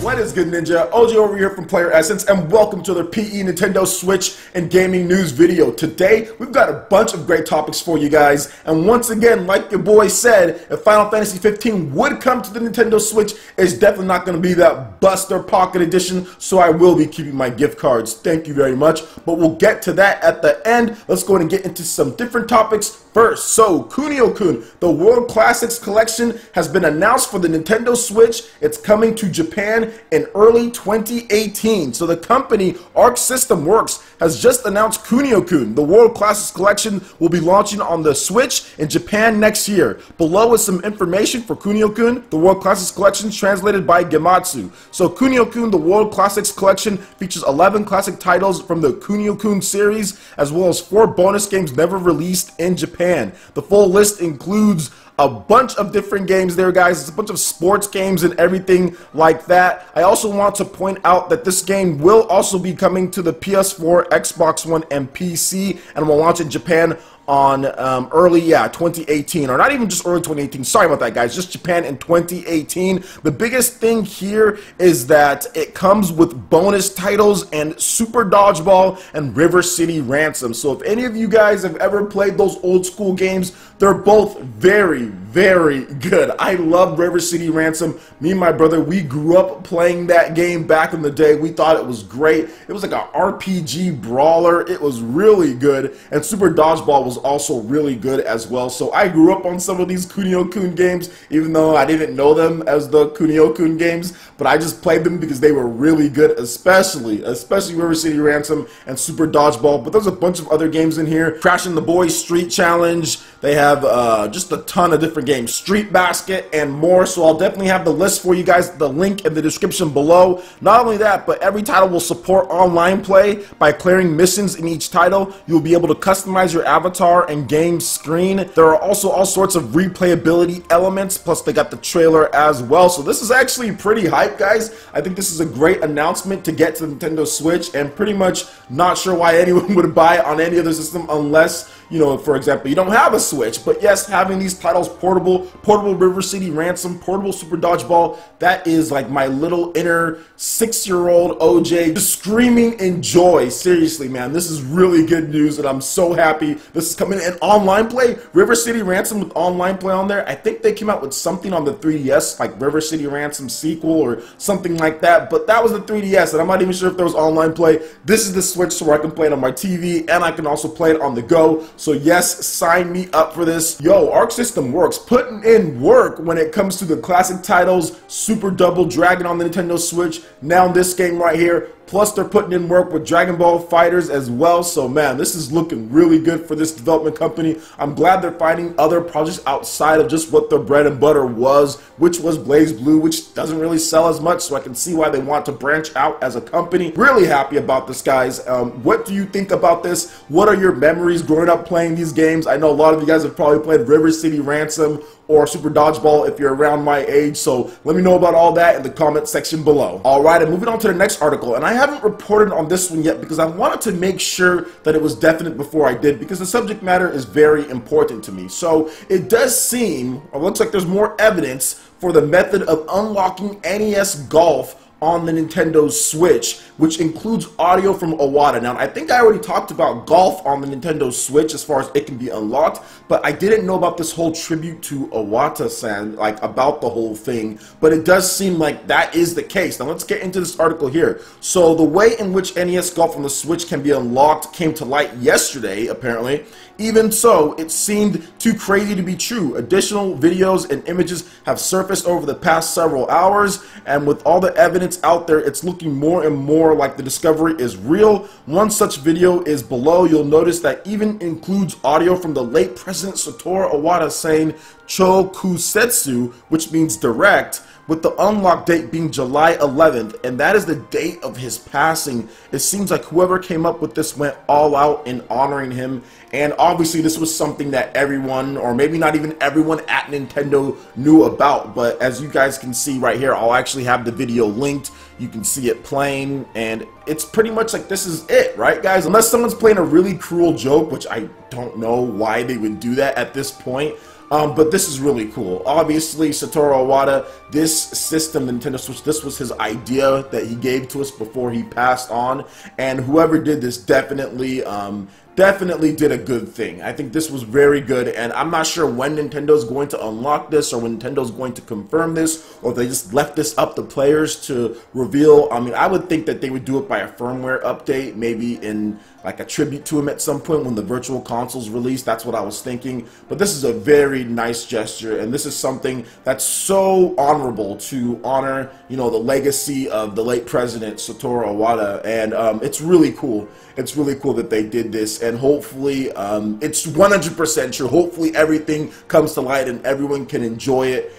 What is good, Ninja? OG over here from PlayerEssence, and welcome to the PE Nintendo Switch and gaming news video. Today, we've got a bunch of great topics for you guys, and once again, like your boy said, if Final Fantasy 15 would come to the Nintendo Switch, it's definitely not going to be that Buster Pocket Edition, so I will be keeping my gift cards. Thank you very much, but we'll get to that at the end. Let's go ahead and get into some different topics first. So, Kunio-Kun, the World Classics Collection, has been announced for the Nintendo Switch. It's coming to Japan in early 2018. So the company Arc System Works has just announced Kunio-Kun. The World Classics Collection will be launching on the Switch in Japan next year. Below is some information for Kunio-Kun, the World Classics Collection, translated by Gematsu. So Kunio-Kun, the World Classics Collection, features 11 classic titles from the Kunio-Kun series, as well as 4 bonus games never released in Japan. The full list includes a bunch of different games there, guys. It's a bunch of sports games and everything like that. I also want to point out that this game will also be coming to the PS4, Xbox One, and PC, and will launch in Japan on early 2018, or not even just early 2018, sorry about that, guys, just Japan in 2018. The biggest thing here is that it comes with bonus titles and Super Dodgeball and River City Ransom. So if any of you guys have ever played those old school games, they're both very good. I love River City Ransom. Me and my brother, we grew up playing that game back in the day. We thought it was great. It was like an RPG brawler. It was really good, and Super Dodgeball was also really good as well. So I grew up on some of these Kunio-Kun games, even though I didn't know them as the Kunio-Kun games, but I just played them because they were really good, especially River City Ransom and Super Dodgeball. But there's a bunch of other games in here. Crashing the Boys Street Challenge. They have just a ton of different games, Street Basket, and more. So I'll definitely have the list for you guys, the link in the description below. Not only that, but every title will support online play. By clearing missions in each title, you'll be able to customize your avatar and game screen. There are also all sorts of replayability elements, plus they got the trailer as well. So this is actually pretty hype, guys. I think this is a great announcement to get to the Nintendo Switch, and pretty much not sure why anyone would buy it on any other system unless, you know, for example, you don't have a Switch. But yes, having these titles, portable River City Ransom, portable Super Dodgeball, that is like my little inner 6-year-old OJ just screaming in joy. Seriously, man, this is really good news, and I'm so happy this is coming in online play. River City Ransom with online play on there. I think they came out with something on the 3DS, like River City Ransom sequel or something like that, but that was the 3DS, and I'm not even sure if there was online play. This is the Switch, so I can play it on my TV, and I can also play it on the go. So yes, sign me up for this. Yo, Arc System Works putting in work when it comes to the classic titles, Super Double Dragon on the Nintendo Switch, now this game right here. Plus, they're putting in work with Dragon Ball FighterZ as well. So, man, this is looking really good for this development company. I'm glad they're finding other projects outside of just what their bread and butter was, which was BlazBlue, which doesn't really sell as much. So I can see why they want to branch out as a company. Really happy about this, guys. What do you think about this? What are your memories growing up playing these games? I know a lot of you guys have probably played River City Ransom or Super Dodgeball if you're around my age, so let me know about all that in the comment section below. Alright, and moving on to the next article, and I haven't reported on this one yet because I wanted to make sure that it was definite before I did, because the subject matter is very important to me. So it does seem, or looks like there's more evidence for the method of unlocking NES Golf on the Nintendo Switch, which includes audio from Iwata. Now, I think I already talked about golf on the Nintendo Switch as far as it can be unlocked, but I didn't know about this whole tribute to Iwata-san, like about the whole thing, but it does seem like that is the case. Now, let's get into this article here. So, the way in which NES Golf on the Switch can be unlocked came to light yesterday, apparently. Even so, it seemed too crazy to be true. Additional videos and images have surfaced over the past several hours, and with all the evidence out there, it's looking more and more like the discovery is real. One such video is below. You'll notice that even includes audio from the late President Satoru Iwata saying Chokusetsu, which means direct, with the unlock date being July 11th, and that is the date of his passing. It seems like whoever came up with this went all out in honoring him, and obviously this was something that everyone, or maybe not even everyone at Nintendo, knew about. But as you guys can see right here, I'll actually have the video linked. You can see it playing, and it's pretty much like this is it, right, guys? Unless someone's playing a really cruel joke, which I don't know why they would do that at this point. But this is really cool. Obviously, Satoru Iwata, this system, Nintendo Switch, this was his idea that he gave to us before he passed on, and whoever did this definitely did a good thing. I think this was very good, and I'm not sure when Nintendo's going to unlock this or when Nintendo's going to confirm this, or if they just left this up to players to reveal. I mean, I would think that they would do it by a firmware update, maybe in like a tribute to him at some point when the virtual console's released. That's what I was thinking. But this is a very nice gesture, and this is something that's so honorable to honor, you know, the legacy of the late president Satoru Iwata, and it's really cool. It's really cool that they did this, and hopefully it's 100% true. Hopefully everything comes to light and everyone can enjoy it,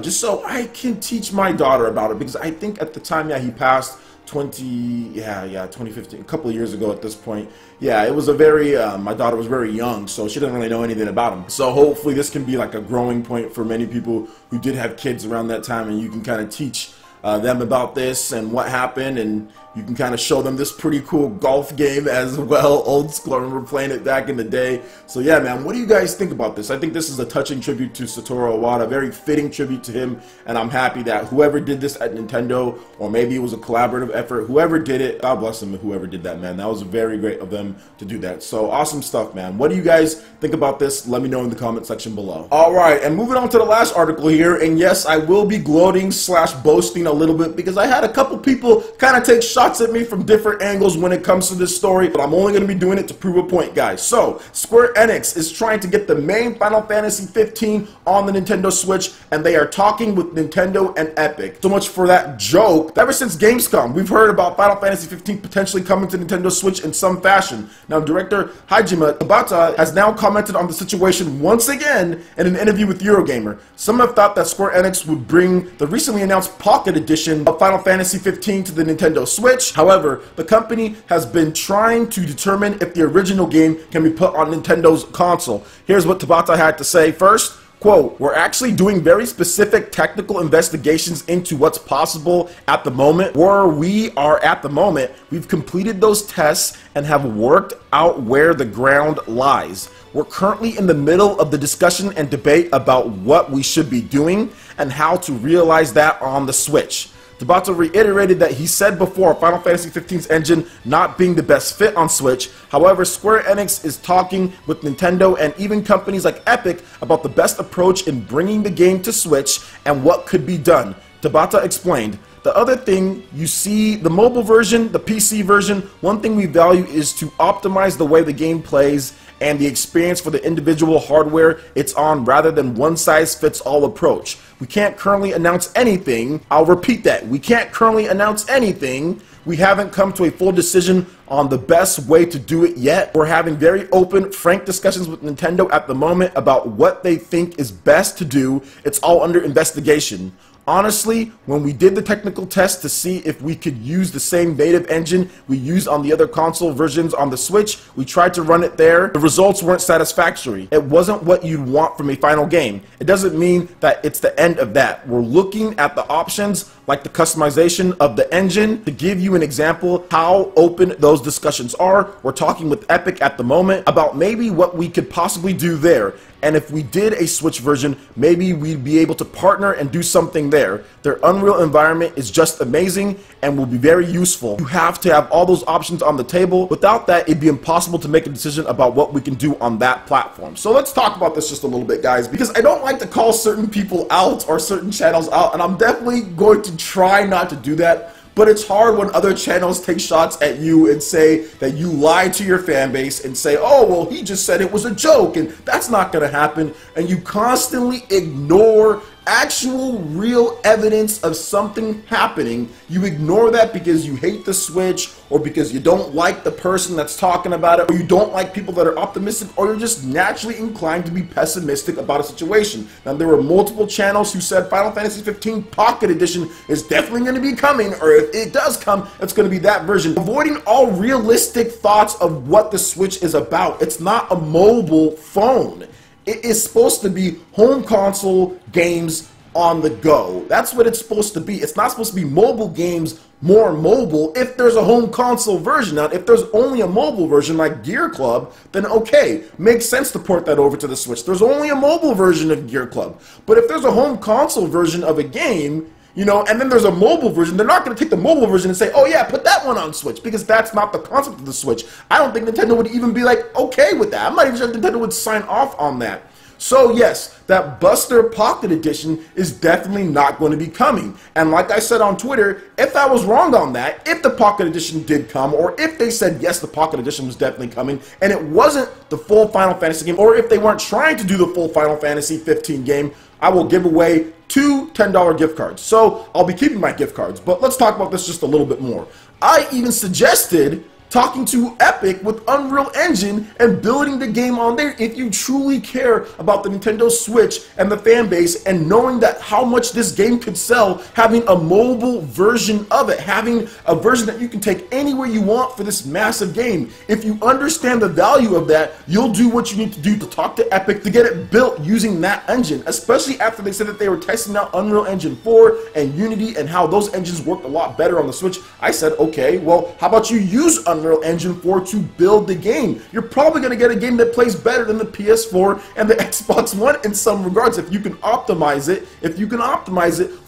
just so I can teach my daughter about it, because I think at the time, yeah, he passed 2015, a couple of years ago at this point. Yeah, it was a very, my daughter was very young, so she didn't really know anything about him. So hopefully this can be like a growing point for many people who did have kids around that time, and you can kind of teach them about this and what happened, and you can kind of show them this pretty cool golf game as well. Old school, I remember playing it back in the day. So yeah, man, what do you guys think about this? I think this is a touching tribute to Satoru Iwata, very fitting tribute to him, and I'm happy that whoever did this at Nintendo, or maybe it was a collaborative effort, whoever did it, God bless them, whoever did that, man. That was very great of them to do that. So awesome stuff, man. What do you guys think about this? Let me know in the comment section below. All right, and moving on to the last article here, and yes, I will be gloating slash boasting a little bit, because I had a couple people kind of take shots at me from different angles when it comes to this story, but I'm only going to be doing it to prove a point, guys. So Square Enix is trying to get the main Final Fantasy 15 on the Nintendo Switch, and they are talking with Nintendo and Epic. So much for that joke. Ever since Gamescom, we've heard about Final Fantasy 15 potentially coming to Nintendo Switch in some fashion. Now, director Hajime Tabata has now commented on the situation once again in an interview with Eurogamer. Some have thought that Square Enix would bring the recently announced Pocket Edition of Final Fantasy 15 to the Nintendo Switch. However, the company has been trying to determine if the original game can be put on Nintendo's console. Here's what Tabata had to say. First, quote, "We're actually doing very specific technical investigations into what's possible at the moment. Where we are at the moment, we've completed those tests and have worked out where the ground lies. We're currently in the middle of the discussion and debate about what we should be doing and how to realize that on the Switch." Tabata reiterated that he said before Final Fantasy 15's engine not being the best fit on Switch. However, Square Enix is talking with Nintendo and even companies like Epic about the best approach in bringing the game to Switch and what could be done. Tabata explained, "The other thing, you see the mobile version, the PC version, one thing we value is to optimize the way the game plays and the experience for the individual hardware it's on rather than one-size-fits-all approach. We can't currently announce anything." I'll repeat that. We can't currently announce anything. We haven't come to a full decision on the best way to do it yet. We're having very open, frank discussions with Nintendo at the moment about what they think is best to do. It's all under investigation. Honestly, when we did the technical test to see if we could use the same native engine we used on the other console versions on the Switch, we tried to run it there. The results weren't satisfactory. It wasn't what you'd want from a final game. It doesn't mean that it's the end of that. We're looking at the options like the customization of the engine. To give you an example how open those discussions are, we're talking with Epic at the moment about maybe what we could possibly do there. And if we did a Switch version, maybe we'd be able to partner and do something there. Their Unreal environment is just amazing and will be very useful. You have to have all those options on the table. Without that, it'd be impossible to make a decision about what we can do on that platform. So let's talk about this just a little bit, guys, because I don't like to call certain people out or certain channels out, and I'm definitely going to try not to do that. But it's hard when other channels take shots at you and say that you lied to your fan base and say, oh, well, he just said it was a joke, and that's not going to happen. And you constantly ignore actual real evidence of something happening. You ignore that because you hate the Switch, or because you don't like the person that's talking about it, or you don't like people that are optimistic, or you're just naturally inclined to be pessimistic about a situation. Now, there were multiple channels who said Final Fantasy 15 Pocket Edition is definitely going to be coming, or if it does come, it's going to be that version. Avoiding all realistic thoughts of what the Switch is about. It's not a mobile phone. It is supposed to be home console games on the go. That's what it's supposed to be. It's not supposed to be mobile games more mobile if there's a home console version. Now, if there's only a mobile version like Gear Club, then okay, makes sense to port that over to the Switch. There's only a mobile version of Gear Club. But if there's a home console version of a game, you know, and then there's a mobile version, they're not going to take the mobile version and say, oh yeah, put that one on Switch, because that's not the concept of the Switch. I don't think Nintendo would even be like, okay with that. I'm not even sure Nintendo would sign off on that. So yes, that Buster Pocket Edition is definitely not going to be coming. And like I said on Twitter, if I was wrong on that, if the Pocket Edition did come, or if they said yes, the Pocket Edition was definitely coming, and it wasn't the full Final Fantasy game, or if they weren't trying to do the full Final Fantasy 15 game, I will give away 2 $10 gift cards. So I'll be keeping my gift cards, but let's talk about this just a little bit more. I even suggested talking to Epic with Unreal Engine and building the game on there if you truly care about the Nintendo Switch and the fan base, and knowing that how much this game could sell, having a mobile version of it, having a version that you can take anywhere you want for this massive game. If you understand the value of that, you'll do what you need to do to talk to Epic to get it built using that engine, especially after they said that they were testing out Unreal Engine 4 and Unity and how those engines worked a lot better on the Switch. I said, okay, well, how about you use Unreal Engine 4 to build the game? You're probably going to get a game that plays better than the PS4 and the Xbox One in some regards if you can optimize it.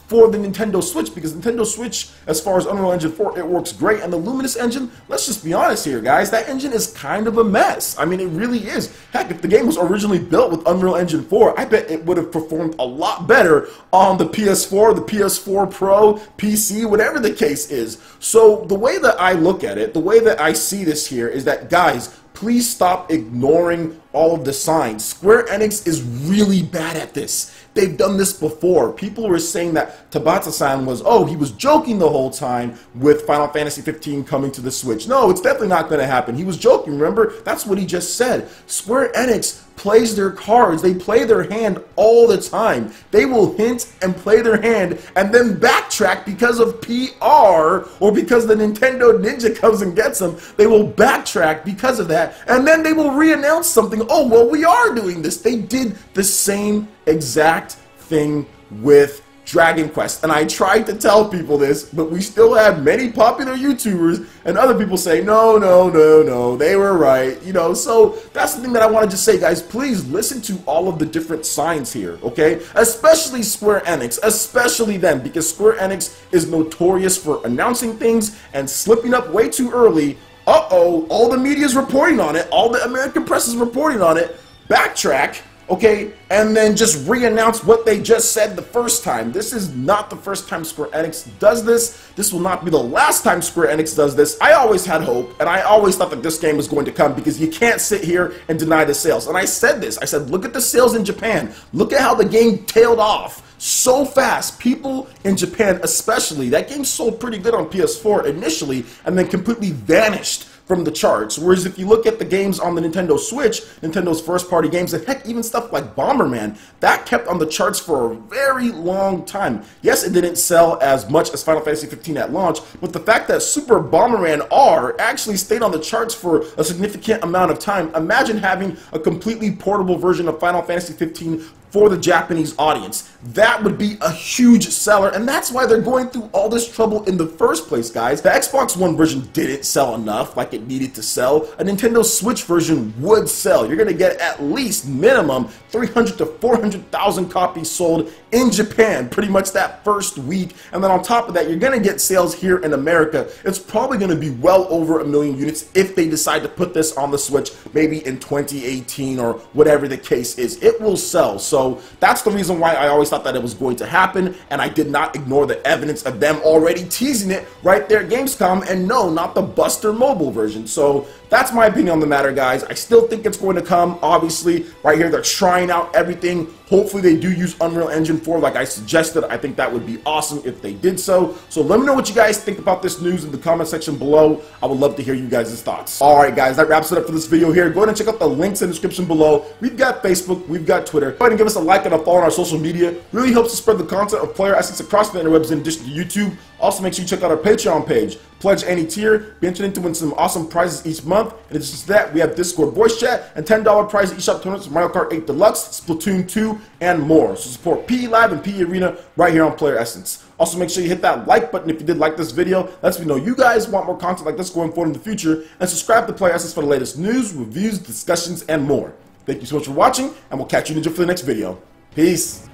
For the Nintendo Switch, because Nintendo Switch, as far as Unreal Engine 4, it works great. And the Luminous engine, let's just be honest here, guys, that engine is kind of a mess. I mean, it really is. Heck, if the game was originally built with Unreal Engine 4, I bet it would have performed a lot better on the PS4, the PS4 Pro, PC, whatever the case is. So the way that I look at it, the way that I see this here is that, guys, please stop ignoring all of the signs. Square Enix is really bad at this. They've done this before. People were saying that Tabata-san was, oh, he was joking the whole time with Final Fantasy 15 coming to the Switch. No, it's definitely not going to happen. He was joking, remember? That's what he just said. Square Enix plays their cards. They play their hand all the time. They will hint and play their hand and then backtrack because of PR or because the Nintendo Ninja comes and gets them. They will backtrack because of that, and then they will re-announce something. Oh, well, we are doing this. They did the same exact thing with Dragon Quest, and I tried to tell people this, but we still have many popular YouTubers and other people say, no, they were right, you know. So that's the thing that I wanted to say, guys. Please listen to all of the different signs here, okay? Especially Square Enix, especially them, because Square Enix is notorious for announcing things and slipping up way too early. Uh-oh, all the media is reporting on it, all the American press is reporting on it, backtrack, okay, and then just re-announce what they just said the first time. This is not the first time Square Enix does this. This will not be the last time Square Enix does this. I always had hope, and I always thought that this game was going to come, because you can't sit here and deny the sales. And I said this. I said, look at the sales in Japan. Look at how the game tailed off so fast. People in Japan especially, that game sold pretty good on PS4 initially, and then completely vanished from the charts. Whereas if you look at the games on the Nintendo Switch, Nintendo's first party games, and heck, even stuff like Bomberman, that kept on the charts for a very long time. Yes, it didn't sell as much as Final Fantasy 15 at launch, but the fact that Super Bomberman R actually stayed on the charts for a significant amount of time. Imagine having a completely portable version of Final Fantasy 15 for the Japanese audience. That would be a huge seller, and that's why they're going through all this trouble in the first place, guys. The Xbox One version didn't sell enough like it needed to sell. A Nintendo Switch version would sell. You're gonna get at least minimum 300 to 400,000 copies sold in Japan pretty much that first week, and then on top of that, you're gonna get sales here in America. It's probably gonna be well over 1 million units if they decide to put this on the Switch maybe in 2018 or whatever the case is. It will sell. So that's the reason why I always thought that it was going to happen, and I did not ignore the evidence of them already teasing it right there at Gamescom, and no, not the Buster mobile version. So that's my opinion on the matter, guys. I still think it's going to come. Obviously, right here, they're trying out everything. Hopefully they do use Unreal Engine 4 like I suggested. I think that would be awesome if they did so. So let me know what you guys think about this news in the comment section below. I would love to hear you guys' thoughts. Alright guys, that wraps it up for this video here. Go ahead and check out the links in the description below. We've got Facebook, we've got Twitter. Go ahead and give us a like and a follow on our social media. Really helps to spread the content of PlayerEssence across the interwebs in addition to YouTube. Also make sure you check out our Patreon page, Pledge any tier, be entered in to win some awesome prizes each month. And it's just that, we have Discord voice chat and $10 prize eShop tournaments for Mario Kart 8 Deluxe, Splatoon 2, and more. So support PE Live and PE Arena right here on PlayerEssence. Also, make sure you hit that like button if you did like this video. Lets me know you guys want more content like this going forward in the future. And subscribe to PlayerEssence for the latest news, reviews, discussions, and more. Thank you so much for watching, and we'll catch you for the next video. Peace.